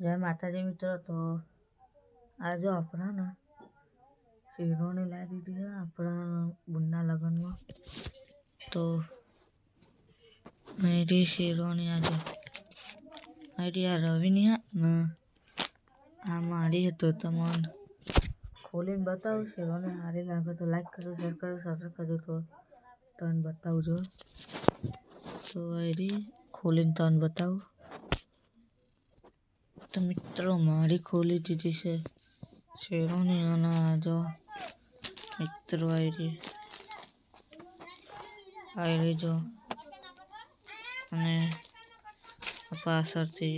જય માતાજી મિત્રો. તો આ જો આપણા શેરોને લાવી દીધી છે આપણા બુનના લગ્નમાં. તો અહીંથી શેરોની આજે અહીંથી આ રવિની ને આ મારી તો તમને ખોલીને બતાવું. શેરોને સારી લાગે તો લાઈક કરજો, શેર કરજો, સબસ્ક્રાઈબ કરજો. તો તમને બતાવજો. તો અહીંથી ખોલીને તમને બતાવું. તો મિત્રો મારી ખોલી દીધી છે શેરોની અને આ જો મિત્રો આવી જો અને પાછળથી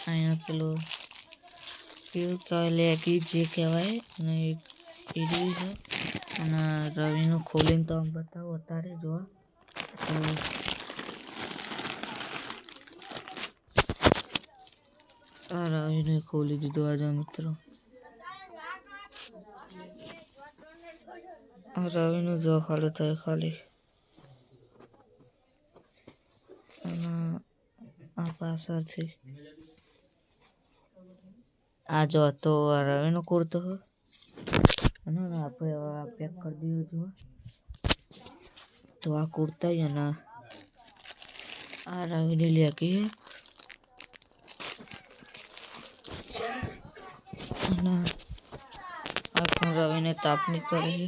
અહીંયા પેલું કેવું કહેવાય લેગી જે કહેવાય અને એ છે. અને રવિનું ખોલીને તો આમ બતાવો અત્યારે જો. આ રવિને ખોલી દીધું આજે મિત્રો. આ રવિનું જો ખાલી થાય ખાલી. અને આ પાછળથી આ જો તો આ રવિનો કુર્તો હોય અને આપણે આ પેક કરી દીધું જો. તો આ કુર્તા અને આ રવિની લેગી અને આ પણ રવિને તાપની કરી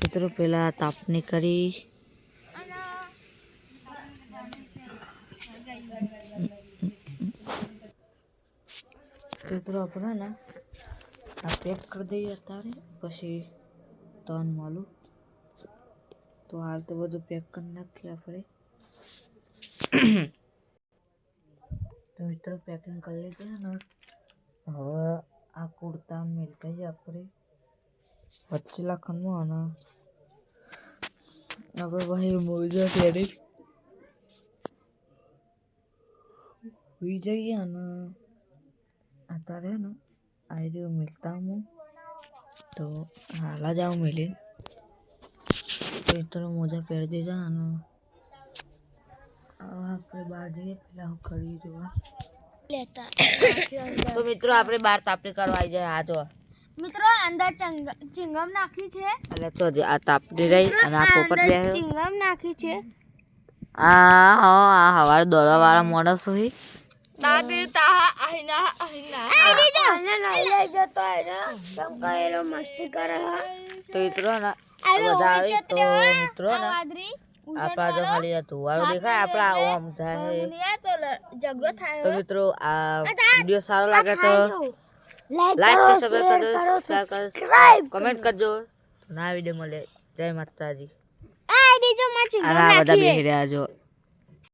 મિત્રો. પેલા તાપની કરી મિત્રો આપણે ને આ પેક કરી દઈએ અત્યારે પછી તન મળું. તો હાલ તો બધું પેક કરી નાખીએ આપણે. તો મિત્રો પેકિંગ કરી લીધી ને હવે આ કુર્તા મેળવીએ આપણે વચ્ચેલા ખંડમાં અને આપણે ભાઈ મોજા પહેરી સુઈ જઈએ. અને અત્યારે ને આવી મિલતા હું તો હાલ જ આવું મિલી મિત્રો મોજા પહેરી દીધા. અને આપણે બહાર જઈએ પેલા હું કરી જોવા. તો મિત્રો આપણે બહાર તાપણી કરવા આવી જાય. આ જો મિત્રો અંદર ચિંગમ નાખી છે. એટલે તો આ તાપડી રહી અને આ પોપટ બે ચિંગમ નાખી છે. આ હવારે દોડવા વાળા માણસો હી તાપી તાહા આહીના આહીના આઈ જો લઈ લઈ જતો એને કેમ કહેલો મસ્તી કરે. તો મિત્રો ને બધા આવી તો મિત્રો ને આપણા જો ખાલી ધુવાળો દેખાય આપણા ઓમ થાય ઝઘડો થાય. તો મિત્રો આ વિડિયો સારો લાગે તો લાઈક સબસ્ક્રાઇબ કરો, શેર કરો, કમેન્ટ કરજો. તો નવા વિડિયો મળે. જય માતાજી. આ ડીજો માં ચિંગમ નાખી બધા બેહી રહ્યા જો.